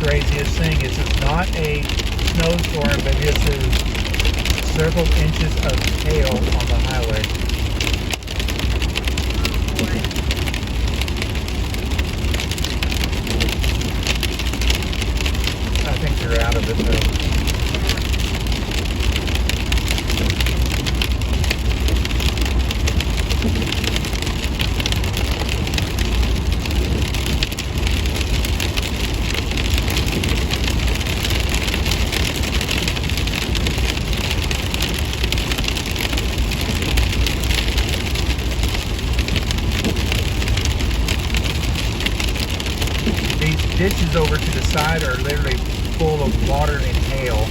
craziest thing is it's not a snowstorm, but this is several inches of hail on the highway. I think you're out of it though. These ditches over to the side are literally full of water and hail.